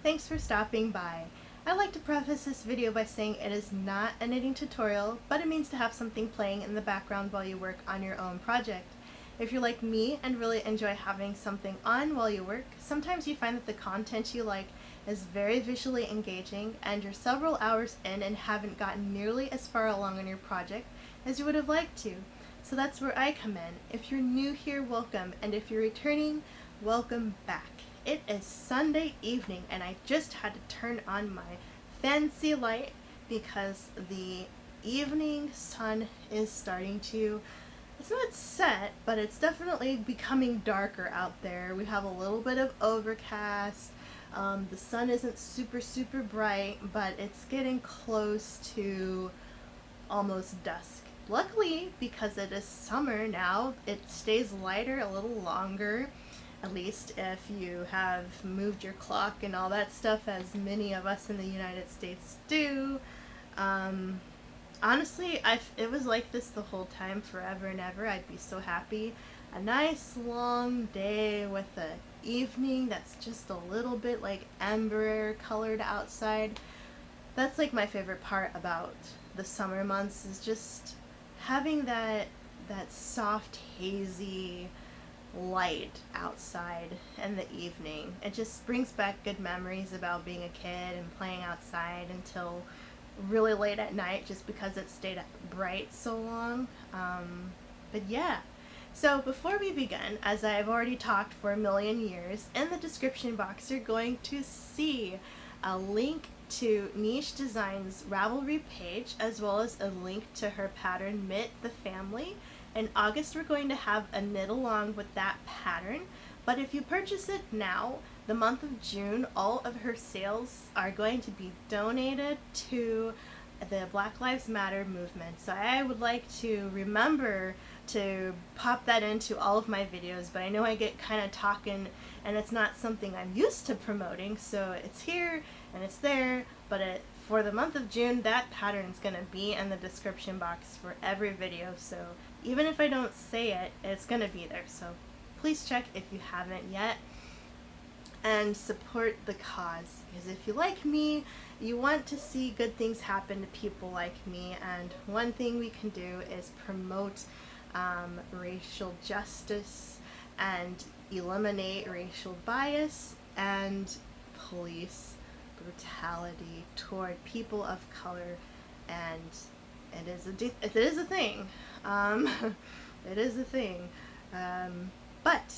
thanks for stopping by. I'd like to preface this video by saying it is not a knitting tutorial, but it means to have something playing in the background while you work on your own project. If you're like me and really enjoy having something on while you work, sometimes you find that the content you like is very visually engaging and you're several hours in and haven't gotten nearly as far along on your project as you would have liked to. So that's where I come in. If you're new here, welcome, and if you're returning, welcome back. It is Sunday evening and I just had to turn on my fancy light because the evening sun is starting to, it's not set, but it's definitely becoming darker out there. We have a little bit of overcast. The sun isn't super bright, but it's getting close to almost dusk. Luckily, because it is summer now, it stays lighter a little longer, at least if you have moved your clock and all that stuff, as many of us in the United States do. Honestly, it was like this the whole time, forever and ever. I'd be so happy. A nice long day with an evening that's just a little bit like ember colored outside. That's like my favorite part about the summer months, is just having that soft, hazy light outside in the evening. It just brings back good memories about being a kid and playing outside until really late at night just because it stayed bright so long. But yeah. So before we begin, as I've already talked for a million years, in the description box you're going to see a link to Niche Design's Ravelry page, as well as a link to her pattern Knit the Family. In August we're going to have a knit along with that pattern, but if you purchase it now, the month of June, all of her sales are going to be donated to the Black Lives Matter movement. So I would like to remember to pop that into all of my videos, but I know I get kind of talking and it's not something I'm used to promoting, so it's here and it's there, but for the month of June, that pattern is going to be in the description box for every video, so even if I don't say it, it's going to be there. So please check if you haven't yet and support the cause, because if you like me, you want to see good things happen to people like me, and one thing we can do is promote racial justice and eliminate racial bias and police brutality toward people of color. And it is a thing. It is a thing. But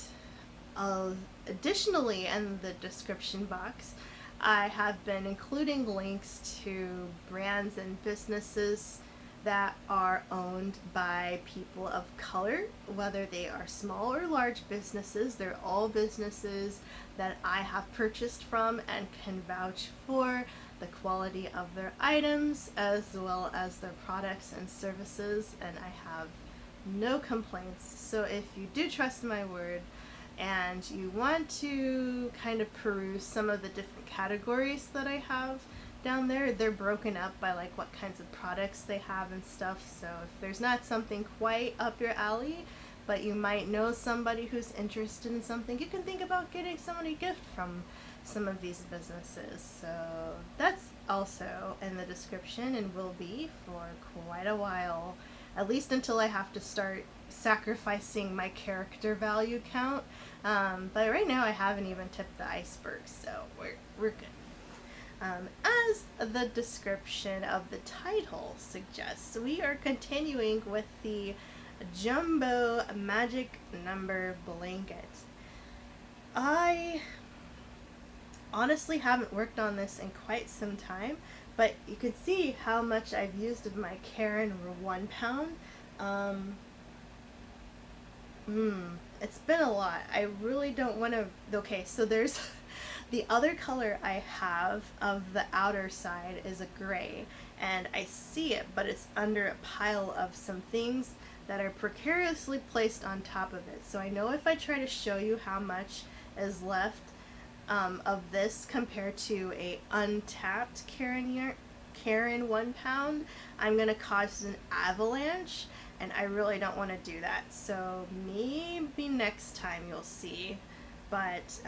additionally, in the description box, I have been including links to brands and businesses that are owned by people of color, whether they are small or large businesses. They're all businesses that I have purchased from and can vouch for the quality of their items as well as their products and services, and I have no complaints. So if you do trust my word and you want to kind of peruse some of the different categories that I have down there, they're broken up by like what kinds of products they have and stuff. So if there's not something quite up your alley, but you might know somebody who's interested in something, you can think about getting somebody a gift from some of these businesses. So that's also in the description and will be for quite a while, at least until I have to start sacrificing my character value count. But right now I haven't even tipped the iceberg, so we're good. As the description of the title suggests, we are continuing with the Jumbo Magic Number Blanket. I honestly haven't worked on this in quite some time, but you can see how much I've used of my Karen 1 pound. It's been a lot. I really don't want to. Okay, so there's the other color I have of the outer side is a gray, and I see it, but it's under a pile of some things that are precariously placed on top of it. So I know if I try to show you how much is left of this compared to a untapped Karen 1 pound, I'm gonna cause an avalanche, and I really don't want to do that. So maybe next time you'll see, but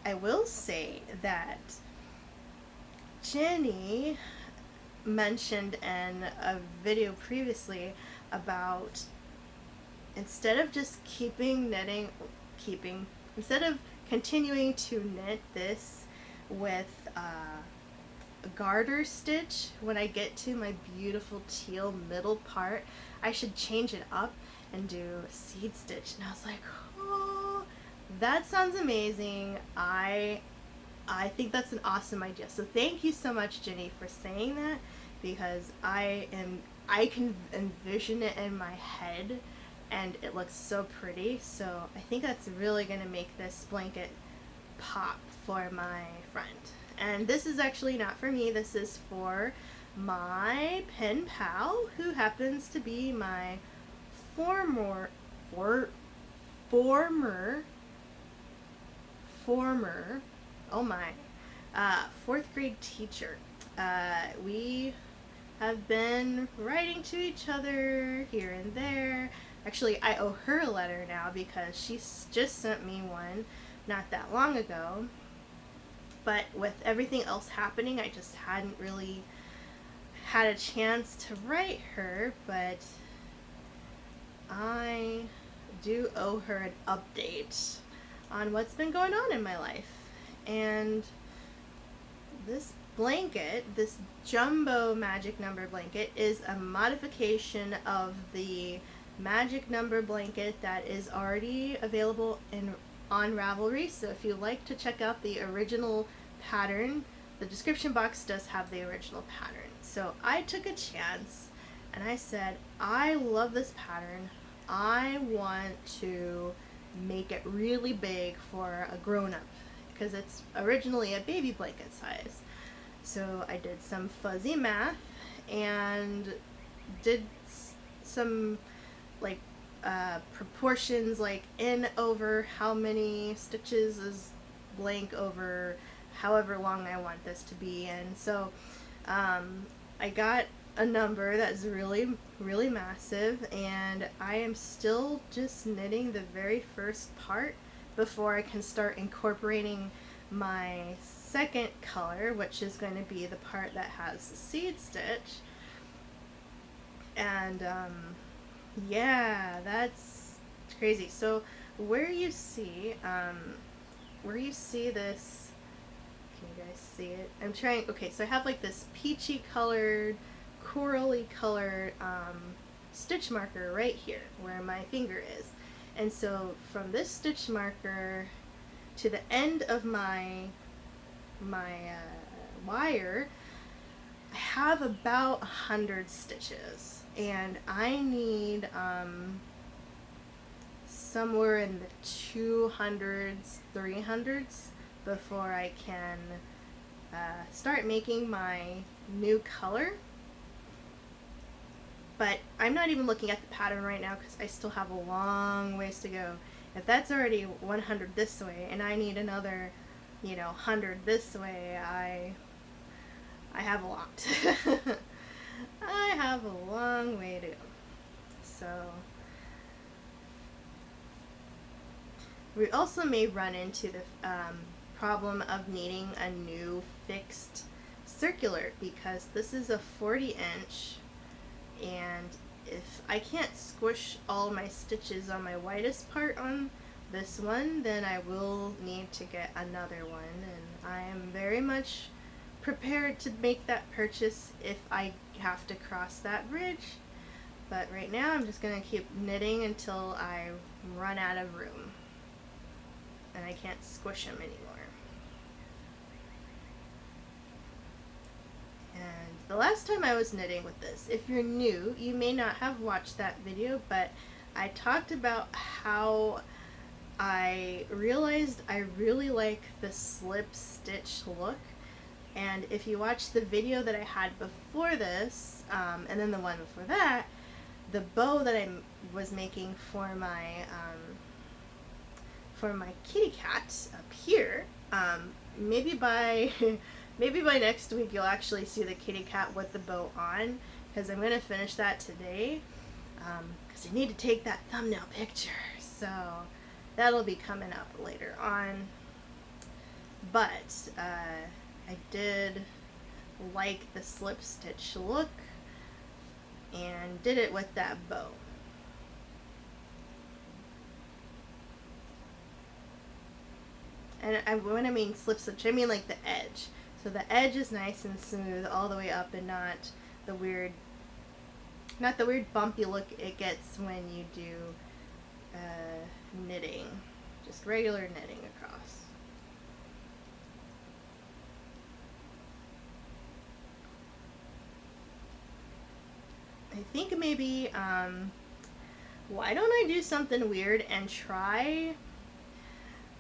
I will say that Jenny mentioned in a video previously about instead of just keeping instead of continuing to knit this with a garter stitch, when I get to my beautiful teal middle part, I should change it up and do a seed stitch. And I was like, oh, that sounds amazing. I think that's an awesome idea. So thank you so much, Jenny, for saying that, because I can envision it in my head and it looks so pretty. So I think that's really going to make this blanket pop for my friend. And this is actually not for me, this is for my pen pal, who happens to be my former oh my, fourth grade teacher. We have been writing to each other here and there. Actually, I owe her a letter now because she's just sent me one not that long ago. But with everything else happening, I just hadn't really had a chance to write her, but I do owe her an update on what's been going on in my life. And this blanket, this jumbo magic number blanket, is a modification of the magic number blanket that is already available on Ravelry. So if you'd like to check out the original pattern, the description box does have the original pattern. So I took a chance and I said, I love this pattern. I want to make it really big for a grown-up because it's originally a baby blanket size. So I did some fuzzy math and did some like proportions, like in over how many stitches is blank over however long I want this to be. And so I got a number that's really, really massive, and I am still just knitting the very first part before I can start incorporating my second color, which is going to be the part that has the seed stitch. And yeah, that's crazy. So where you see this, can you guys see it? I'm trying, okay, so I have like this peachy colored, corally colored stitch marker right here where my finger is. And so from this stitch marker to the end of my wire, I have about 100 stitches, and I need somewhere in the 200s, 300s before I can start making my new color. But I'm not even looking at the pattern right now because I still have a long ways to go. If that's already 100 this way and I need another, 100 this way, I have a lot. I have a long way to go. So we also may run into the problem of needing a new fixed circular, because this is a 40-inch, and if I can't squish all my stitches on my widest part on this one, then I will need to get another one, and I am very much prepared to make that purchase if I have to cross that bridge. But right now I'm just going to keep knitting until I run out of room and I can't squish them anymore. And the last time I was knitting with this, if you're new, you may not have watched that video, but I talked about how I realized I really like the slip stitch look. And if you watch the video that I had before this, and then the one before that, the bow that I was making for my kitty cat up here, maybe by next week you'll actually see the kitty cat with the bow on, because I'm gonna finish that today, because I need to take that thumbnail picture. So that'll be coming up later on. But I did like the slip stitch look and did it with that bow. And when I mean slip stitch, I mean like the edge. So the edge is nice and smooth all the way up, and the weird, not the weird bumpy look it gets when you do knitting, just regular knitting across. I think maybe, why don't I do something weird and try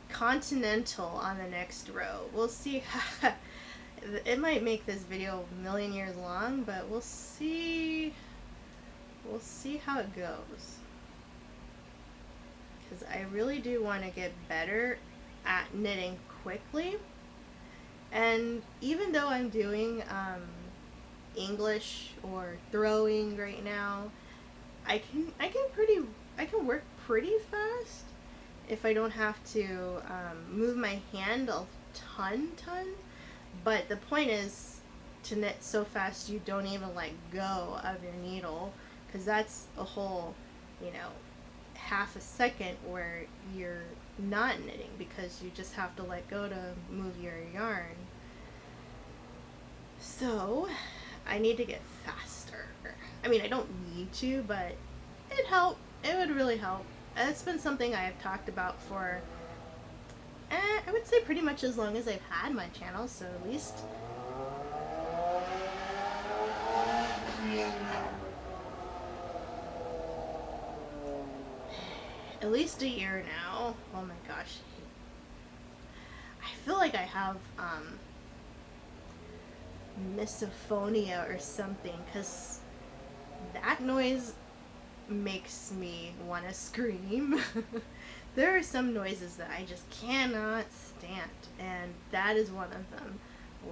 continental on the next row? We'll see. It might make this video a million years long, but we'll see. We'll see how it goes. Because I really do want to get better at knitting quickly. And even though I'm doing English or throwing right now, I can work pretty fast if I don't have to move my hand a ton. But the point is to knit so fast you don't even let go of your needle, because that's a whole, half a second where you're not knitting because you just have to let go to move your yarn. So I need to get faster. I mean, I don't need to, but it'd help. It would really help. It's been something I have talked about for, I would say pretty much as long as I've had my channel, so at least a year now. Oh my gosh. I feel like I have misophonia or something, because that noise makes me want to scream. There are some noises that I just cannot stand, and that is one of them.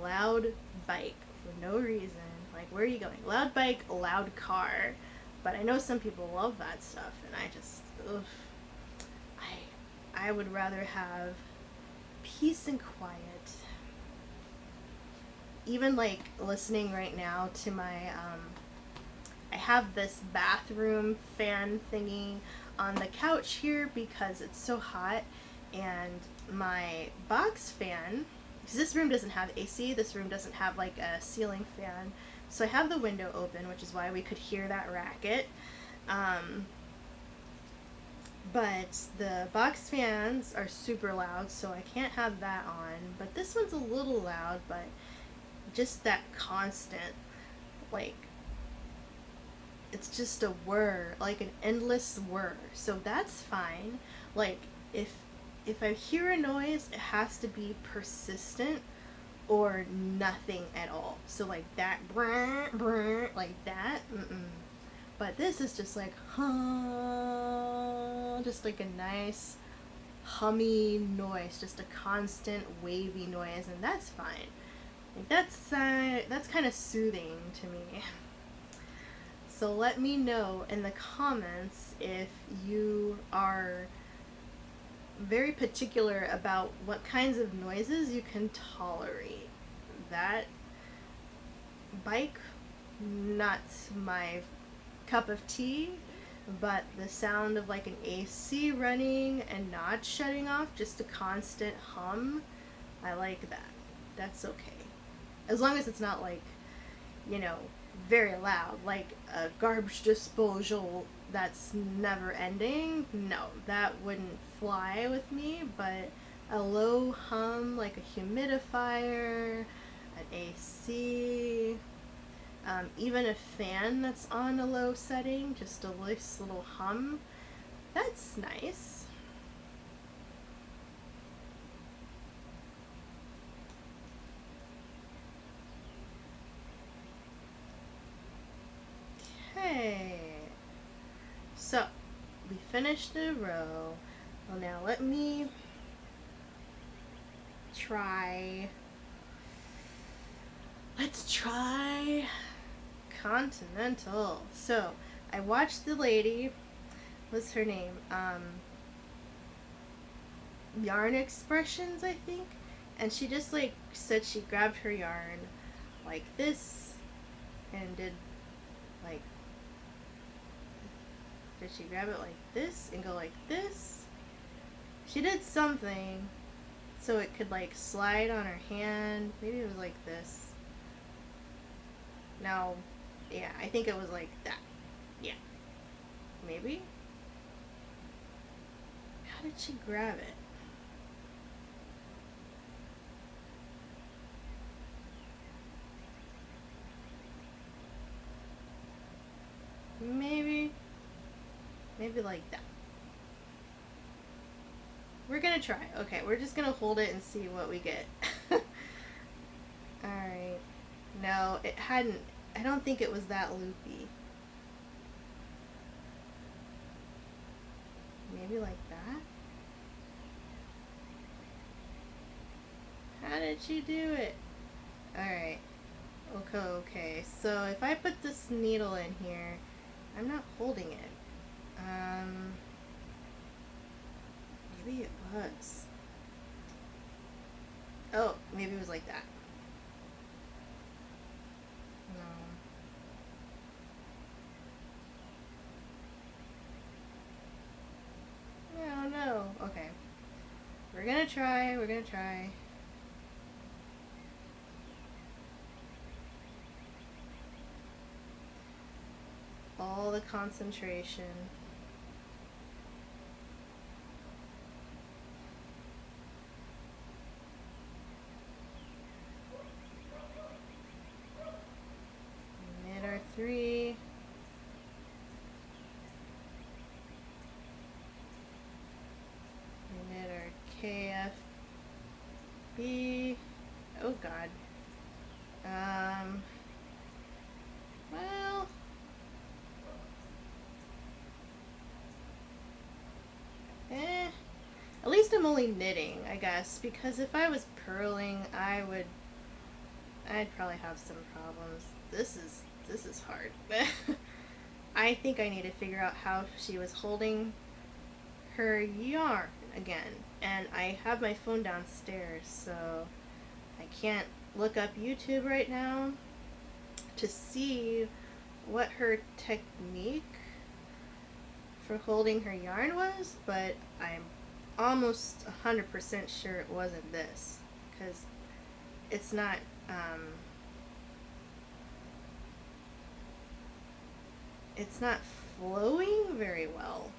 Loud bike for no reason. Like, where are you going? Loud bike, loud car. But I know some people love that stuff, and I just, ugh. I would rather have peace and quiet. Even like listening right now to my, I have this bathroom fan thingy on the couch here because it's so hot, and my box fan, because this room doesn't have AC, this room doesn't have like a ceiling fan, so I have the window open, which is why we could hear that racket. But the box fans are super loud, so I can't have that on. But this one's a little loud, but just that constant, like, it's just a whir, like an endless whir. So that's fine. Like, if I hear a noise, it has to be persistent or nothing at all. So like that, brr, brr, like that, But this is just like, just like a nice hummy noise, just a constant wavy noise, and that's fine. Like that's kind of soothing to me. So let me know in the comments if you are very particular about what kinds of noises you can tolerate. That bike, not my cup of tea, but the sound of like an AC running and not shutting off, just a constant hum, I like that. That's okay. As long as it's not like, very loud, like a garbage disposal that's never ending. No, that wouldn't fly with me, but a low hum like a humidifier, an AC, even a fan that's on a low setting, just a nice little hum, that's nice. Okay, so we finished the row. Well, now let me try, let's try continental. So I watched the lady, what's her name, Yarn Expressions, I think, And she just like said she grabbed her yarn like this and did like, did she grab it like this and go like this? She did something so it could like slide on her hand. Maybe it was like this. No, yeah, I think it was like that. Yeah, maybe. How did she grab it? Maybe like that. We're gonna try. Okay, we're just gonna hold it and see what we get. Alright. No, it hadn't. I don't think it was that loopy. Maybe like that? How did she do it? Alright. Okay. So if I put this needle in here, I'm not holding it. Maybe it was. Oh, maybe it was like that. No. No. Okay. We're gonna try. All the concentration. Knit our 3. Knit our KFB. Oh God. Well, at least I'm only knitting, I guess, because if I was purling, I'd probably have some problems. This is hard. I think I need to figure out how she was holding her yarn again. And I have my phone downstairs, so I can't look up YouTube right now to see what her technique for holding her yarn was, but I'm almost 100% sure it wasn't this, because it's not flowing very well.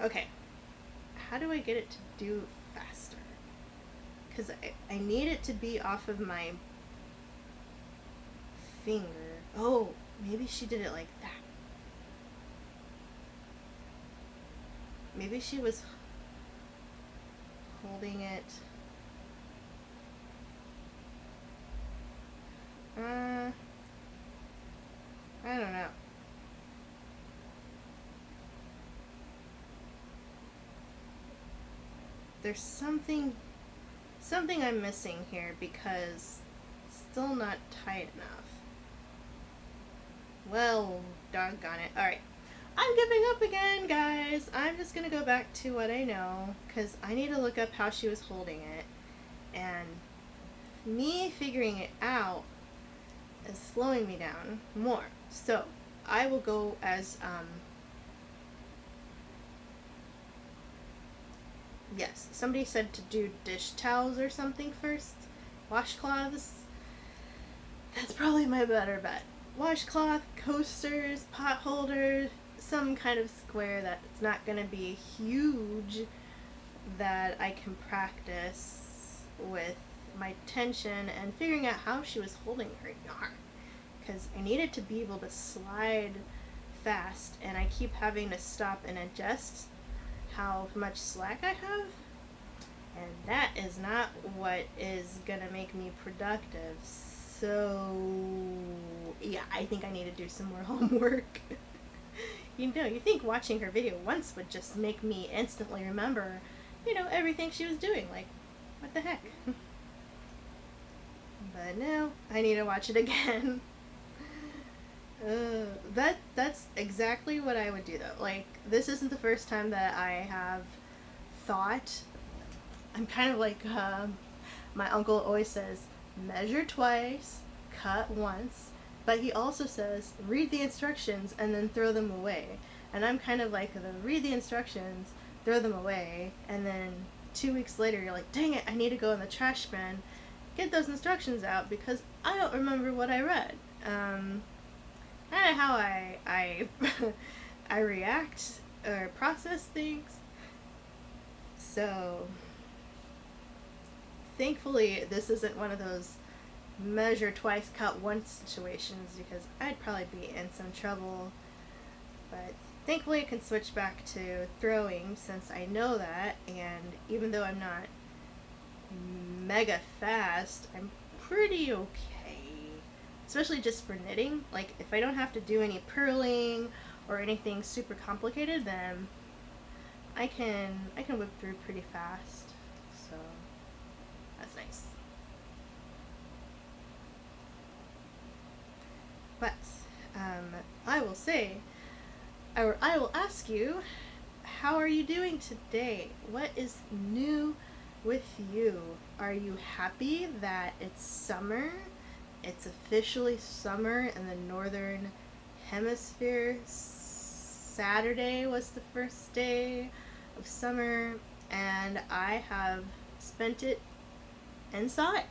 Okay, how do I get it to do faster? Because I need it to be off of my finger. Oh, maybe she did it like that. Maybe she was holding it. I don't know. There's something I'm missing here because it's still not tight enough. Well, doggone it. Alright. I'm giving up again, guys. I'm just going to go back to what I know because I need to look up how she was holding it. And me figuring it out is slowing me down more. So, I will go as, yes, somebody said to do dish towels or something first. Washcloths. That's probably my better bet. Washcloth, coasters, pot holders, some kind of square that's not going to be huge that I can practice with my tension and figuring out how she was holding her yarn. Because I needed to be able to slide fast, and I keep having to stop and adjust how much slack I have, and that is not what is gonna make me productive. So yeah, I think I need to do some more homework. You think watching her video once would just make me instantly remember, everything she was doing. Like, what the heck? But no, I need to watch it again. That's exactly what I would do though. Like, this isn't the first time that I have thought I'm kind of like my uncle always says, measure twice, cut once, but he also says, read the instructions and then throw them away. And I'm kind of like the read the instructions, throw them away, and then 2 weeks later you're like, dang it, I need to go in the trash bin, get those instructions out because I don't remember what I read. Kind of how I I react or process things. So thankfully this isn't one of those measure twice cut once situations because I'd probably be in some trouble. But thankfully I can switch back to throwing since I know that, and even though I'm not mega fast, I'm pretty okay. Especially just for knitting. Like if I don't have to do any purling or anything super complicated, then I can whip through pretty fast. So that's nice. But I will say, or I will ask you, how are you doing today? What is new with you? Are you happy that it's summer? It's officially summer in the northern hemisphere. Saturday was the first day of summer, and I have spent it inside.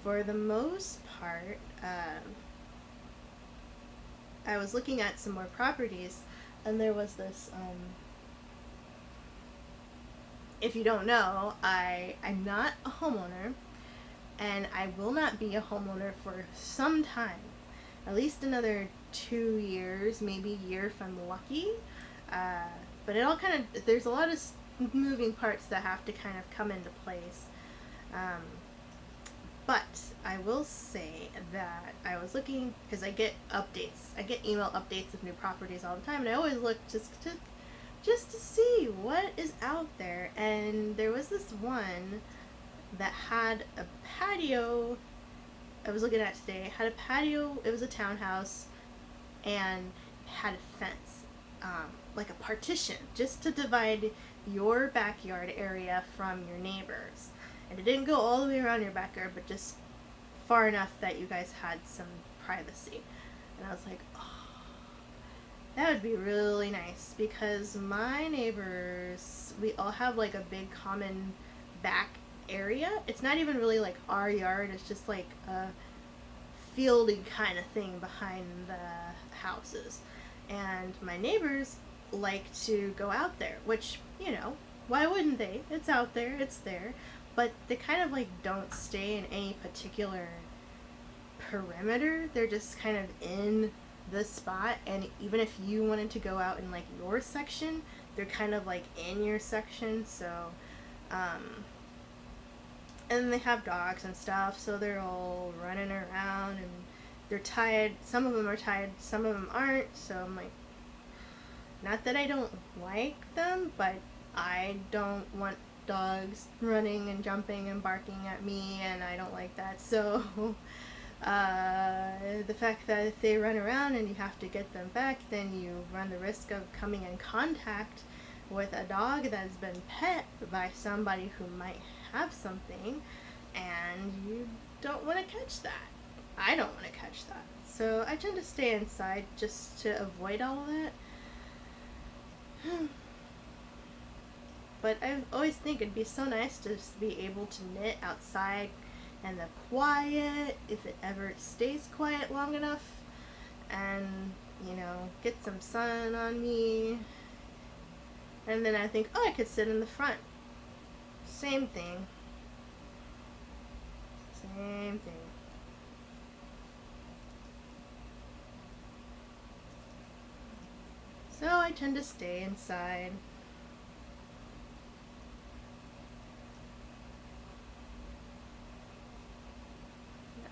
For the most part, I was looking at some more properties, and there was this, if you don't know, I'm not a homeowner, and I will not be a homeowner for some time. At least another 2 years, maybe a year if I'm lucky. But it all kind of, there's a lot of moving parts that have to kind of come into place. But I will say that I was looking, because I get updates. I get email updates of new properties all the time, and I always look just to see what is out there. And there was this one that had a patio. I was looking at today. Had a patio. It was a townhouse, and had a fence, like a partition, just to divide your backyard area from your neighbors. And it didn't go all the way around your backyard, but just far enough that you guys had some privacy. And I was like, oh, that would be really nice, because my neighbors, we all have like a big common back area. It's not even really like our yard, it's just like a fieldy kind of thing behind the houses. And my neighbors like to go out there, which, you know, why wouldn't they? It's out there, it's there. But they kind of like don't stay in any particular perimeter. They're just kind of in the spot, and even if you wanted to go out in like your section, they're kind of like in your section. So and they have dogs and stuff, so they're all running around, and they're tired. Some of them are tired, some of them aren't. So I'm like, not that I don't like them, but I don't want dogs running and jumping and barking at me, and I don't like that. So the fact that if they run around and you have to get them back, then you run the risk of coming in contact with a dog that's been pet by somebody who might have something, and you don't want to catch that. I don't want to catch that. So I tend to stay inside just to avoid all of that. But I always think it'd be so nice to just be able to knit outside and the quiet, if it ever stays quiet long enough, and, you know, get some sun on me. And then I think, oh, I could sit in the front. Same thing. Same thing. So I tend to stay inside.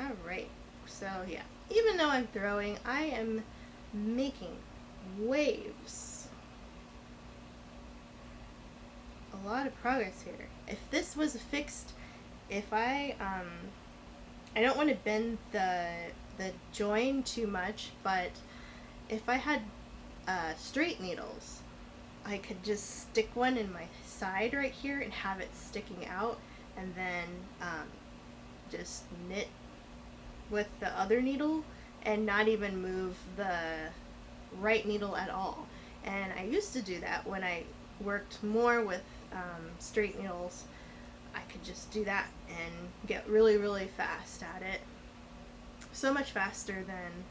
Alright, so yeah, even though I'm throwing, I am making waves. A lot of progress here. If this was fixed, if I don't want to bend the join too much, but if I had straight needles, I could just stick one in my side right here and have it sticking out, and then just knit with the other needle and not even move the right needle at all. And I used to do that when I worked more with straight needles. I could just do that and get really, really fast at it. So much faster than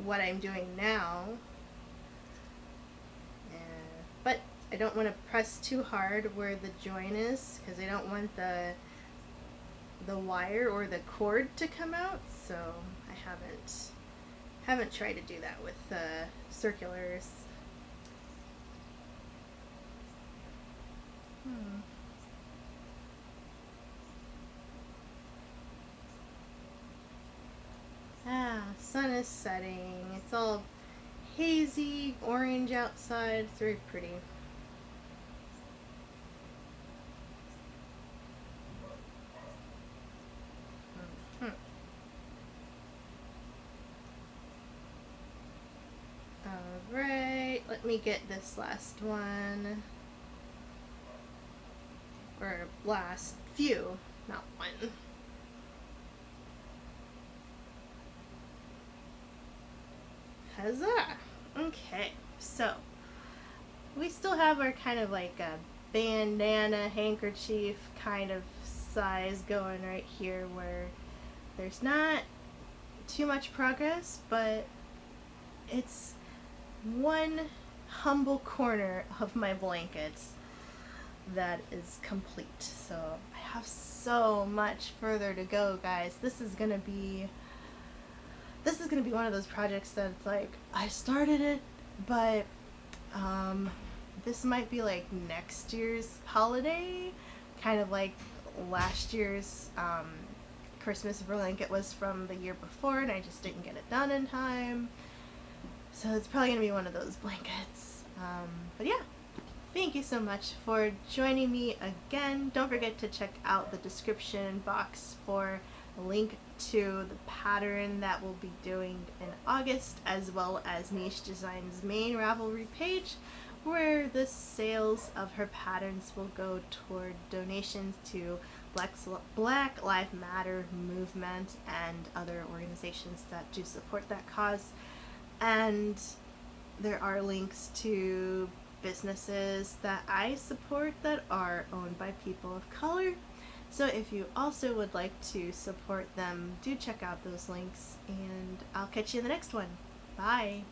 what I'm doing now. But I don't want to press too hard where the join is, because I don't want the wire or the cord to come out. So I haven't tried to do that with circulars. Sun is setting. It's all hazy orange outside. It's very pretty. Alright, let me get this last one. Or last few, not one. Huzzah! Okay, so we still have our kind of like a bandana handkerchief kind of size going right here, where there's not too much progress, but it's one humble corner of my blankets that is complete. So I have so much further to go, guys. This is gonna be one of those projects that it's like, I started it, but this might be like next year's holiday, kind of like last year's Christmas blanket was from the year before, and I just didn't get it done in time. So it's probably gonna be one of those blankets. But yeah, thank you so much for joining me again. Don't forget to check out the description box for a link to the pattern that we'll be doing in August, as well as Niche Design's main Ravelry page, where the sales of her patterns will go toward donations to Black Lives Matter movement and other organizations that do support that cause. And there are links to businesses that I support that are owned by people of color. So if you also would like to support them, do check out those links, and I'll catch you in the next one. Bye!